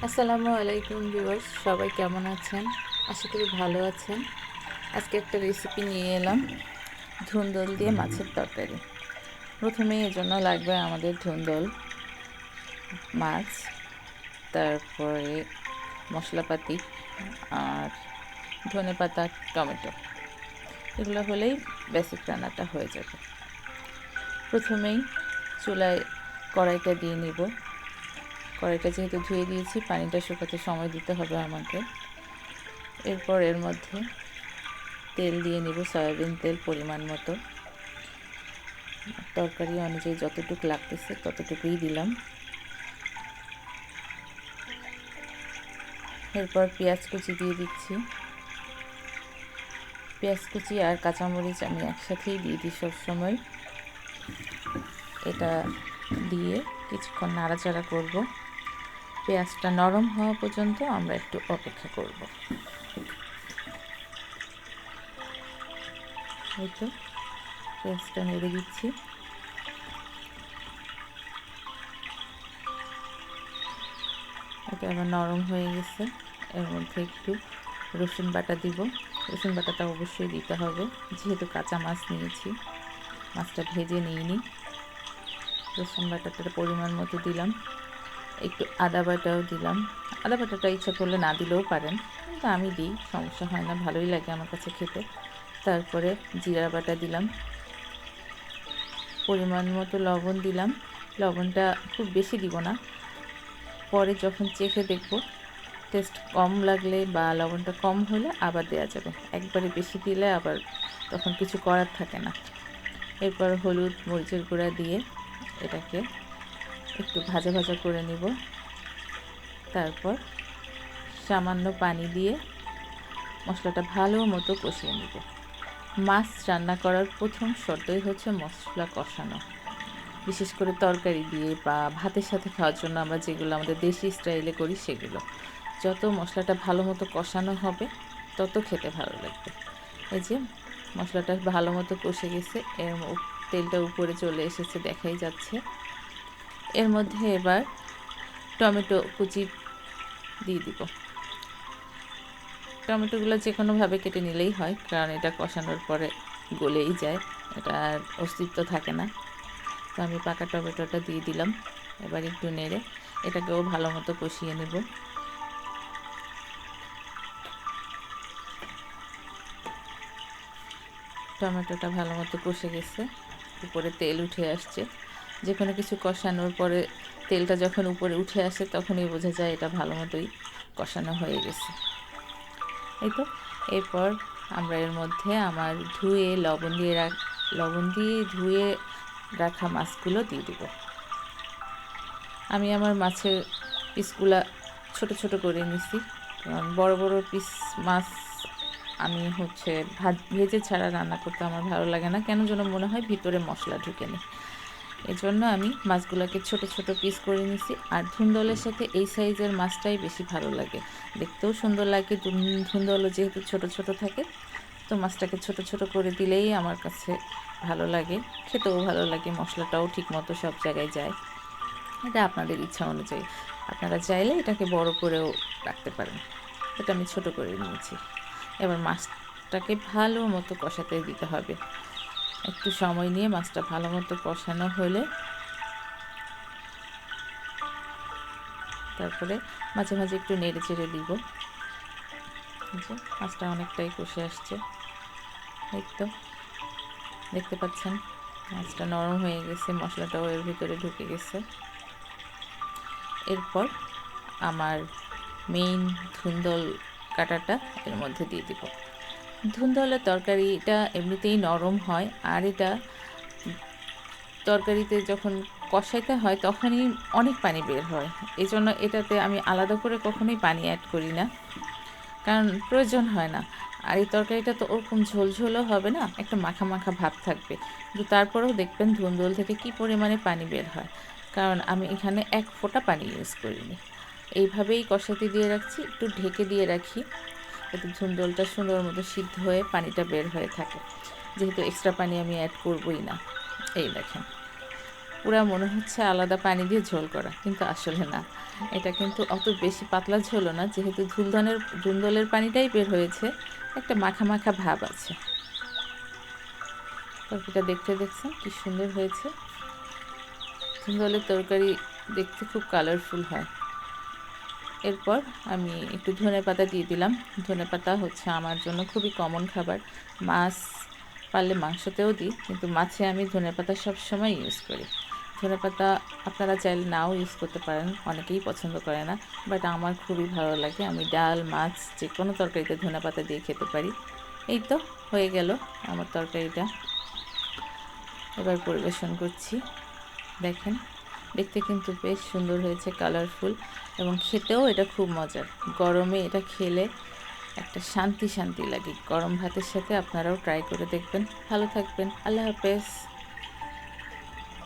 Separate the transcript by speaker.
Speaker 1: আসসালামু আলাইকুম ভিউয়ার্স, সবাই কেমন আছেন? আশা করি ভালো আছেন। আজকে একটা রেসিপি নিয়ে এলাম, ধুন্দল দিয়ে মাছের তরকারি। প্রথমেই এর জন্য লাগবে আমাদের ধুন্দল, মাছ, তারপরে মশলাপাতি আর ধনেপাতা, টমেটো। এগুলো হলেই বেসিক রান্নাটা হয়ে যাবে। প্রথমেই চুলায় কড়াইটা দিয়ে নিব। কড়াইটা যেহেতু ধুয়ে দিয়েছি, পানিটা শুকাতে সময় দিতে হবে আমাকে। এরপর এর মধ্যে তেল দিয়ে নিব, সয়াবিন তেল পরিমাণ মতো। তরকারি অনুযায়ী যতটুকু লাগতেছে ততটুকুই দিলাম। এরপর পেঁয়াজ কুচি দিয়ে দিচ্ছি। পেঁয়াজ কুচি আর কাঁচামরিচ আমি একসাথেই দিয়ে দিই সবসময়। এটা দিয়ে কিছুক্ষণ নাড়াচাড়া করব। পেঁয়াজটা নরম হওয়া পর্যন্ত আমরা একটু অপেক্ষা করব। এই তো পেঁয়াজটা নেড়ে দিচ্ছি। এটা আবার নরম হয়ে গেছে। এর মধ্যে একটু রসুন বাটা দিব। রসুন বাটাটা অবশ্যই দিতে হবে, যেহেতু কাঁচা মাছ নিয়েছি, মাছটা ভেজে নিইনি। রসুন বাটাটার পরিমাণ মতো দিলাম। একটু আদা বাটাও দিলাম। আদা বাটাটা ইচ্ছা করলে না দিলেও পারেন, কিন্তু আমি দিই, সমস্যা হয় না, ভালোই লাগে আমার কাছে খেতে। তারপরে জিরা বাটা দিলাম। পরিমাণ মতো লবণ দিলাম। লবণটা খুব বেশি দিব না, পরে যখন চেখে দেখব টেস্ট কম লাগলে বা লবণটা কম হলে আবার দেওয়া যাবে। একবারে বেশি দিলে আবার তখন কিছু করার থাকে না। এরপর হলুদ মরিচের গুঁড়া দিয়ে এটাকে একটু ভাজা ভাজা করে নিব। তারপর সামান্য পানি দিয়ে মশলাটা ভালো মতো কষিয়ে নিব। মাছ রান্না করার প্রথম শর্তই হচ্ছে মশলা কষানো। বিশেষ করে তরকারি দিয়ে বা ভাতের সাথে খাওয়ার জন্য আমরা যেগুলো আমাদের দেশি স্টাইলে করি সেগুলো, যত মশলাটা ভালো মতো কষানো হবে তত খেতে ভালো লাগবে। এই যে মশলাটা ভালো মতো কষে গেছে, তেলটা উপরে চলে এসেছে, দেখাই যাচ্ছে। এর মধ্যে এবার টমেটো কুচি দিয়ে দিব। টমেটোগুলো যে কোনোভাবে কেটে নিলেই হয়, কারণ এটা কষানোর পরে গলেই যায়, এটা আর অস্তিত্ব থাকে না। তো আমি পাকা টমেটোটা দিয়ে দিলাম। এবার একটু নেড়ে এটাকেও ভালো মতো কষিয়ে নেব। টমেটোটা ভালো মতো কষে গেছে, উপরে তেল উঠে আসছে। যে কোনো কিছু কষানোর পরে তেলটা যখন উপরে উঠে আসে তখনই বোঝা যায় এটা ভালো মতোই কষানো হয়ে গেছে। এই তো এরপর আমরা এর মধ্যে আমার লবণ দিয়ে ধুয়ে রাখা মাছগুলো দিয়ে দেব। আমি আমার মাছের পিসগুলা ছোট ছোট করে নিছি, কারণ বড় বড় পিস মাছ আমি ভেজে ছাড়া রান্না করতে আমার ভালো লাগে না, কেন যেন মনে হয় ভিতরে মশলা ঢুকে নেই। এই জন্য আমি মাছগুলোকে ছোট ছোট পিস করে নিছি। আর ধুন্দলের সাথে এই সাইজের মাছটাই বেশি ভালো লাগে, দেখতেও সুন্দর লাগে। ধুন্দলও যেহেতু ছোট ছোট থাকে, তো মাছটাকে ছোট ছোট করে দিলেই আমার কাছে ভালো লাগে, খেতেও ভালো লাগে, মশলাটাও ঠিক মতো সব জায়গায় যায়। এটা আপনাদের ইচ্ছা অনুযায়ী, আপনারা চাইলে এটাকে বড় করেও রাখতে পারেন। এটা আমি ছোট করে নিয়েছি। এবার মাছটাকে ভালো মতো কষাতে দিতে হবে। একটু সময় নিয়ে মাছটা ভালো মতো কষানো হলে তারপরে মাঝে মাঝে একটু নেড়ে চেড়ে দিব। মাছটা অনেকটাই কষে আসছে, এই তো দেখতে পাচ্ছেন মাছটা নরম হয়ে গেছে, মশলাটাও এর ভিতরে ঢুকে গেছে। এরপর আমার মেইন ধুন্দল কাটাটা এর মধ্যে দিয়ে দিব। ধুন্দলের তরকারিটা এমনিতেই নরম হয়, আর এটা তরকারিতে যখন কষাইতে হয় তখনই অনেক পানি বের হয়। এই জন্য এটাতে আমি আলাদা করে কখনোই পানি অ্যাড করি না, কারণ প্রয়োজন হয় না। আর এই তরকারিটা তো ওরকম ঝোলঝোলও হবে না, একটা মাখা মাখা ভাব থাকবে, কিন্তু তারপরেও দেখবেন ধুন্দল থেকে কী পরিমাণে পানি বের হয়, কারণ আমি এখানে এক ফোঁটা পানি ইউজ করিনি। এইভাবেই কষাতে দিয়ে রাখছি, একটু ঢেকে দিয়ে রাখি যাতে ধুন্দলটা সুন্দর মতো সিদ্ধ হয়ে পানিটা বের হয়ে থাকে, যেহেতু এক্সট্রা পানি আমি অ্যাড করবই না। এই দেখেন পুরা মনে হচ্ছে আলাদা পানি দিয়ে ঝোল করা, কিন্তু আসলে না। এটা কিন্তু অত বেশি পাতলা ঝোলও না, যেহেতু ধুন্দলের পানিটাই বের হয়েছে, একটা মাখা মাখা ভাব আছে। তরকারিটা দেখতে দেখছেন কি সুন্দর হয়েছে। ধুন্দলের তরকারি দেখতে খুব কালারফুল হয়। এরপর আমি একটু ধনেপাতা দিয়ে দিলাম। ধনেপাতা হচ্ছে আমার জন্য খুবই কমন খাবার। মাছ পারলে মাংসতেও দিই, কিন্তু মাছে আমি ধনেপাতা সবসময় ইউজ করি। ধনেপাতা আপনারা চাইলে নাও ইউজ করতে পারেন, অনেকেই পছন্দ করে না, বাট আমার খুবই ভালো লাগে। আমি ডাল, মাছ যে কোনো তরকারিতে ধনেপাতা দিয়ে খেতে পারি। এই তো হয়ে গেল আমার তরকারিটা। এবার পরিবেশন করছি। দেখেন, দেখতে কিন্তু বেশ সুন্দর হয়েছে, কালারফুল, এবং খেতেও এটা খুব মজার। গরমে এটা খেলে একটা শান্তি শান্তি লাগে। গরম ভাতের সাথে আপনারাও ট্রাই করে দেখবেন। ভালো থাকবেন। আল্লাহ হাফেজ।